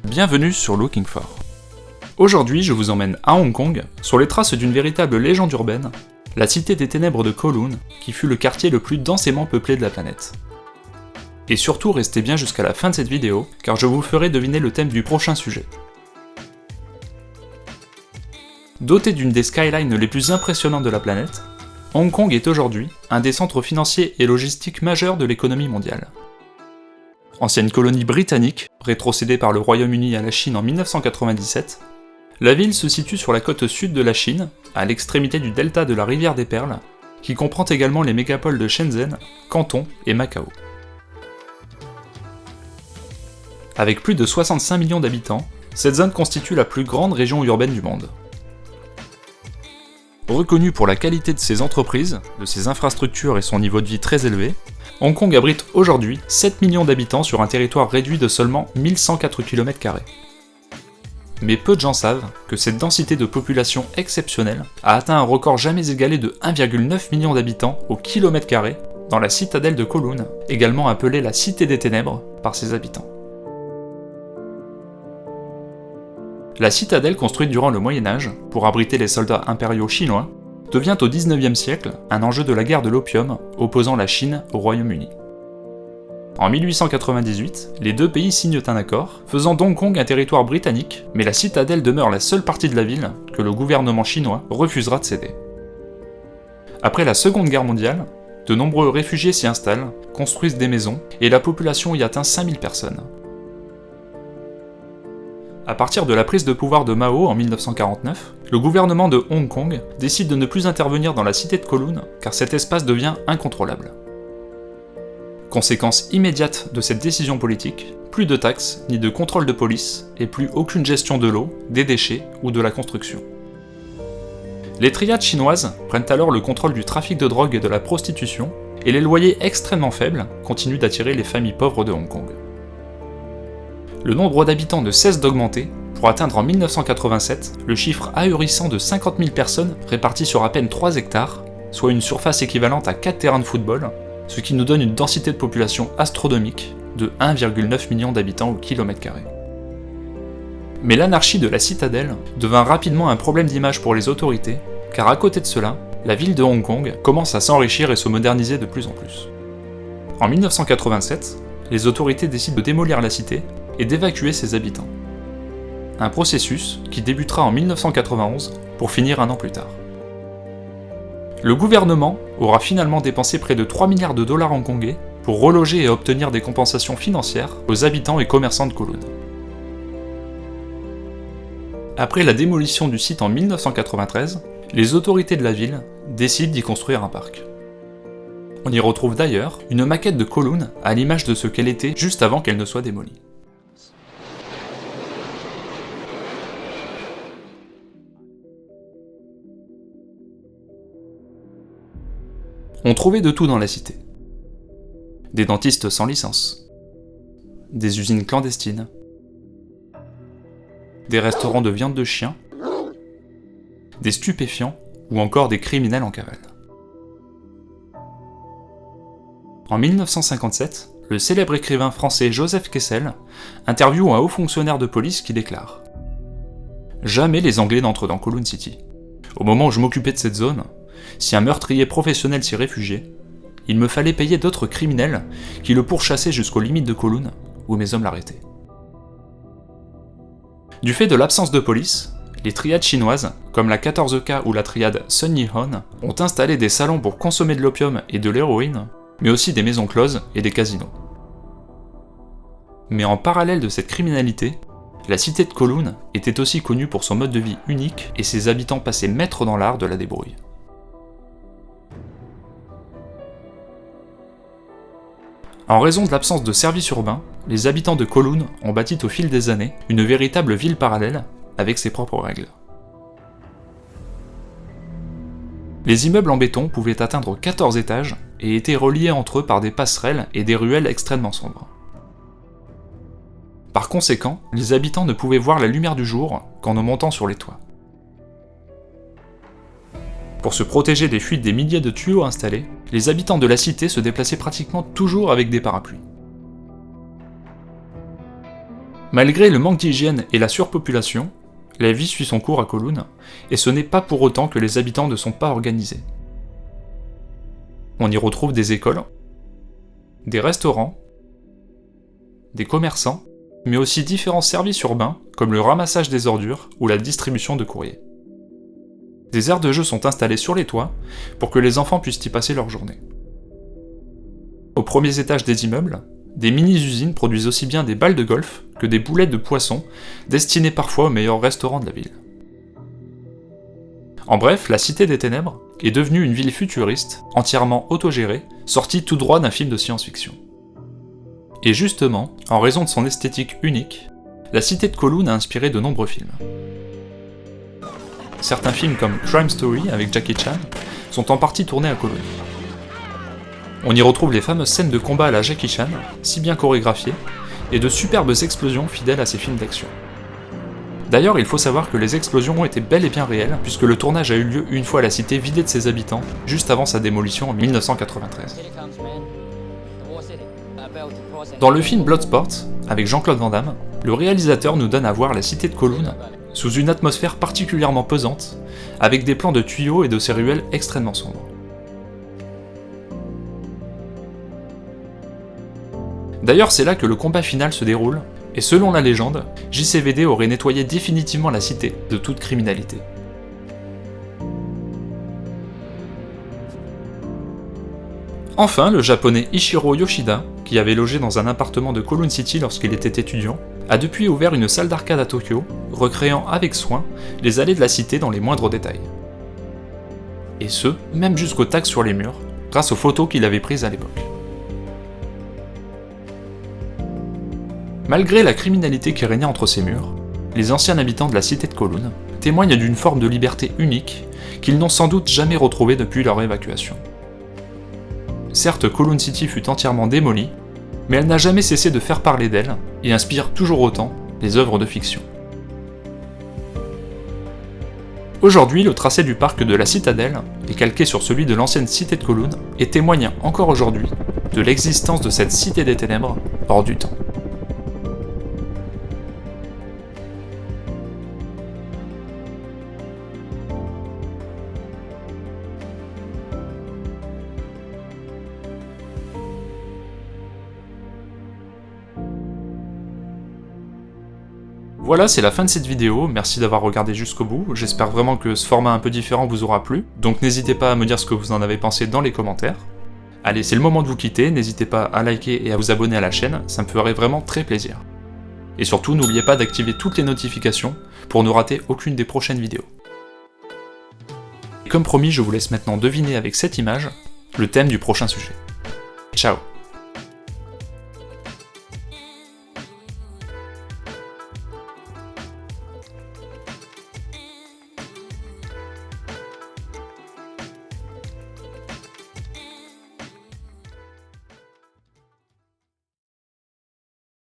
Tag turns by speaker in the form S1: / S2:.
S1: Bienvenue sur Looking For. Aujourd'hui, je vous emmène à Hong Kong, sur les traces d'une véritable légende urbaine, la cité des ténèbres de Kowloon, qui fut le quartier le plus densément peuplé de la planète. Et surtout, restez bien jusqu'à la fin de cette vidéo, car je vous ferai deviner le thème du prochain sujet. Doté d'une des skylines les plus impressionnantes de la planète, Hong Kong est aujourd'hui un des centres financiers et logistiques majeurs de l'économie mondiale. Ancienne colonie britannique, rétrocédée par le Royaume-Uni à la Chine en 1997, la ville se situe sur la côte sud de la Chine, à l'extrémité du delta de la rivière des Perles, qui comprend également les mégapoles de Shenzhen, Canton et Macao. Avec plus de 65 millions d'habitants, cette zone constitue la plus grande région urbaine du monde. Reconnue pour la qualité de ses entreprises, de ses infrastructures et son niveau de vie très élevé, Hong Kong abrite aujourd'hui 7 millions d'habitants sur un territoire réduit de seulement 1104 km². Mais peu de gens savent que cette densité de population exceptionnelle a atteint un record jamais égalé de 1,9 million d'habitants au kilomètre carré dans la citadelle de Kowloon, également appelée la Cité des Ténèbres par ses habitants. La citadelle construite durant le Moyen-Âge pour abriter les soldats impériaux chinois devient au XIXe siècle un enjeu de la guerre de l'opium opposant la Chine au Royaume-Uni. En 1898, les deux pays signent un accord, faisant d'Hong Kong un territoire britannique, mais la citadelle demeure la seule partie de la ville que le gouvernement chinois refusera de céder. Après la Seconde Guerre mondiale, de nombreux réfugiés s'y installent, construisent des maisons, et la population y atteint 5000 personnes. À partir de la prise de pouvoir de Mao en 1949, le gouvernement de Hong Kong décide de ne plus intervenir dans la cité de Kowloon car cet espace devient incontrôlable. Conséquence immédiate de cette décision politique, plus de taxes ni de contrôle de police et plus aucune gestion de l'eau, des déchets ou de la construction. Les triades chinoises prennent alors le contrôle du trafic de drogue et de la prostitution et les loyers extrêmement faibles continuent d'attirer les familles pauvres de Hong Kong. Le nombre d'habitants ne cesse d'augmenter, pour atteindre en 1987 le chiffre ahurissant de 50 000 personnes réparties sur à peine 3 hectares, soit une surface équivalente à 4 terrains de football, ce qui nous donne une densité de population astronomique de 1,9 million d'habitants au kilomètre carré. Mais l'anarchie de la citadelle devint rapidement un problème d'image pour les autorités, car à côté de cela, la ville de Hong Kong commence à s'enrichir et se moderniser de plus en plus. En 1987, les autorités décident de démolir la cité et d'évacuer ses habitants. Un processus qui débutera en 1991 pour finir un an plus tard. Le gouvernement aura finalement dépensé près de 3 milliards de dollars hongkongais pour reloger et obtenir des compensations financières aux habitants et commerçants de Kowloon. Après la démolition du site en 1993, les autorités de la ville décident d'y construire un parc. On y retrouve d'ailleurs une maquette de Kowloon à l'image de ce qu'elle était juste avant qu'elle ne soit démolie. On trouvait de tout dans la cité. Des dentistes sans licence, des usines clandestines, des restaurants de viande de chien, des stupéfiants ou encore des criminels en cavale. En 1957, le célèbre écrivain français Joseph Kessel interviewe un haut fonctionnaire de police qui déclare « Jamais les Anglais n'entrent dans Kowloon City. Au moment où je m'occupais de cette zone, si un meurtrier professionnel s'y réfugiait, il me fallait payer d'autres criminels qui le pourchassaient jusqu'aux limites de Kowloon, où mes hommes l'arrêtaient. » Du fait de l'absence de police, les triades chinoises, comme la 14K ou la triade Sun Yee-on, ont installé des salons pour consommer de l'opium et de l'héroïne, mais aussi des maisons closes et des casinos. Mais en parallèle de cette criminalité, la cité de Kowloon était aussi connue pour son mode de vie unique et ses habitants passaient maîtres dans l'art de la débrouille. En raison de l'absence de services urbains, les habitants de Kowloon ont bâti au fil des années une véritable ville parallèle avec ses propres règles. Les immeubles en béton pouvaient atteindre 14 étages et étaient reliés entre eux par des passerelles et des ruelles extrêmement sombres. Par conséquent, les habitants ne pouvaient voir la lumière du jour qu'en montant sur les toits. Pour se protéger des fuites des milliers de tuyaux installés, les habitants de la cité se déplaçaient pratiquement toujours avec des parapluies. Malgré le manque d'hygiène et la surpopulation, la vie suit son cours à Kowloon, et ce n'est pas pour autant que les habitants ne sont pas organisés. On y retrouve des écoles, des restaurants, des commerçants, mais aussi différents services urbains comme le ramassage des ordures ou la distribution de courrier. Des aires de jeu sont installées sur les toits pour que les enfants puissent y passer leur journée. Aux premiers étages des immeubles, des mini-usines produisent aussi bien des balles de golf que des boulettes de poisson destinées parfois aux meilleurs restaurants de la ville. En bref, la Cité des Ténèbres est devenue une ville futuriste, entièrement autogérée, sortie tout droit d'un film de science-fiction. Et justement, en raison de son esthétique unique, la Cité de Kowloon a inspiré de nombreux films. Certains films comme Crime Story avec Jackie Chan sont en partie tournés à Kowloon. On y retrouve les fameuses scènes de combat à la Jackie Chan, si bien chorégraphiées, et de superbes explosions fidèles à ces films d'action. D'ailleurs, il faut savoir que les explosions ont été bel et bien réelles, puisque le tournage a eu lieu une fois la cité vidée de ses habitants, juste avant sa démolition en 1993. Dans le film Bloodsport, avec Jean-Claude Van Damme, le réalisateur nous donne à voir la cité de Kowloon sous une atmosphère particulièrement pesante, avec des plans de tuyaux et de ses ruelles extrêmement sombres. D'ailleurs, c'est là que le combat final se déroule, et selon la légende, JCVD aurait nettoyé définitivement la cité de toute criminalité. Enfin, le japonais Ichiro Yoshida, qui avait logé dans un appartement de Kowloon City lorsqu'il était étudiant, a depuis ouvert une salle d'arcade à Tokyo, recréant avec soin les allées de la cité dans les moindres détails. Et ce, même jusqu'aux tags sur les murs, grâce aux photos qu'il avait prises à l'époque. Malgré la criminalité qui régnait entre ces murs, les anciens habitants de la cité de Kowloon témoignent d'une forme de liberté unique qu'ils n'ont sans doute jamais retrouvée depuis leur évacuation. Certes, Kowloon City fut entièrement démolie, mais elle n'a jamais cessé de faire parler d'elle et inspire toujours autant les œuvres de fiction. Aujourd'hui, le tracé du parc de la Citadelle est calqué sur celui de l'ancienne cité de Kowloon et témoigne encore aujourd'hui de l'existence de cette cité des ténèbres hors du temps. Voilà, c'est la fin de cette vidéo, merci d'avoir regardé jusqu'au bout, j'espère vraiment que ce format un peu différent vous aura plu, donc n'hésitez pas à me dire ce que vous en avez pensé dans les commentaires. Allez, c'est le moment de vous quitter, n'hésitez pas à liker et à vous abonner à la chaîne, ça me ferait vraiment très plaisir. Et surtout, n'oubliez pas d'activer toutes les notifications pour ne rater aucune des prochaines vidéos. Et comme promis, je vous laisse maintenant deviner avec cette image le thème du prochain sujet. Ciao!